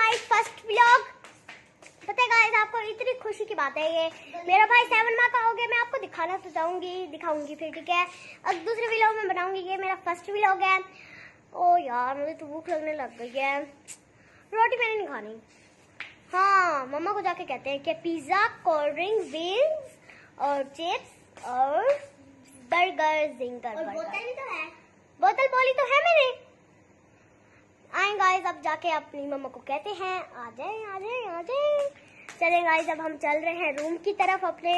My first vlog. पता है guys आपको इतनी खुशी की बात है, ये मेरा भाई 7 माह का हो गया। मैं आपको दिखाना तो दिखाऊंगी फिर, ठीक है। अब दूसरे व्लॉग में बनाऊंगी। ये मेरा फर्स्ट व्लॉग है। ओ यार मुझे तो भूख लगने लग गई है। रोटी मैंने नहीं खानी। हाँ मम्मा को जाके कहते हैं कि पिज्जा, कोल्ड ड्रिंक, विंग्स और चिप्स और बर्गर, जिंगर बर्गर। बोतल भी तो है। बोतल बोली तो है मैंने। आए गाइस अब जाके अपनी मम्मा को कहते हैं आ जाए आ जाए आ जाए। चले गाइस अब हम चल रहे हैं रूम की तरफ अपने।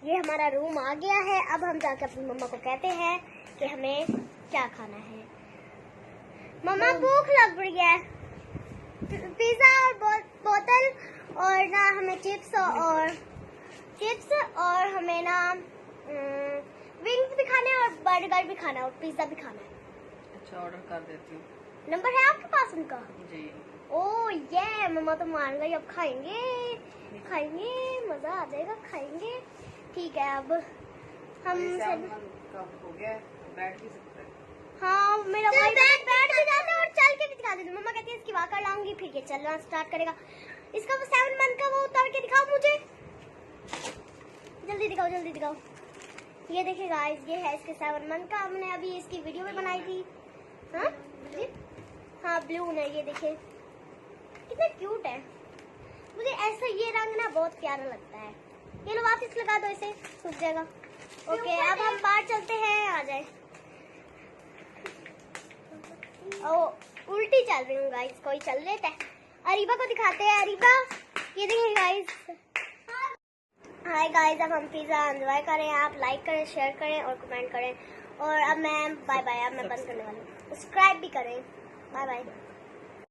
ये हमारा रूम आ गया है। अब हम जाके अपनी मम्मा को कहते हैं कि हमें क्या खाना है। मम्मा भूख लग रही है। पिज्जा और बोतल और ना हमें चिप्स और हमें ना विंग्स भी खाने और बर्गर भी खाना और पिज्जा भी खाना है। अच्छा ऑर्डर कर देती हूँ। नंबर है आपके पास उनका? जी। ओह ये मम्मा तो मान गई। अब खाएंगे मजा आ जाएगा, खाएंगे। ठीक है अब हम कब हो गया बैठ भी सकते हैं। हाँ मेरा भाई बैठ भी जाता है और चल के भी दिखा देते। मम्मा कहती है इसकी वाकर लाऊंगी फिर ये चलना स्टार्ट करेगा। इसका 7 मंथ का वो उतार के दिखाओ मुझे। जल्दी दिखाओ। ये देखिए गाइस ये है इसके 7 मंथ का। हमने अभी इसकी वीडियो भी बनाई थी। हाँ ब्लू है। ये देखिए कितना क्यूट है। मुझे ऐसा ये रंग ना बहुत प्यारा लगता है। ये लो वापस लगा दो, इसे सूख जाएगा। ओके अब हम बाहर चलते हैं। आ जाए। ओ उल्टी चल रही हूँ गाइस। कोई चल लेता है। अरीबा को दिखाते हैं। अरीबा ये देखिए गाइस। हाय गाइस अब हम पिज्जा एंजॉय करें। आप लाइक करें, शेयर करें और कमेंट करें। और अब मैं बाय बाय। अब मैं बंद करने वाली हूँ। सब्सक्राइब भी करें। Bye bye.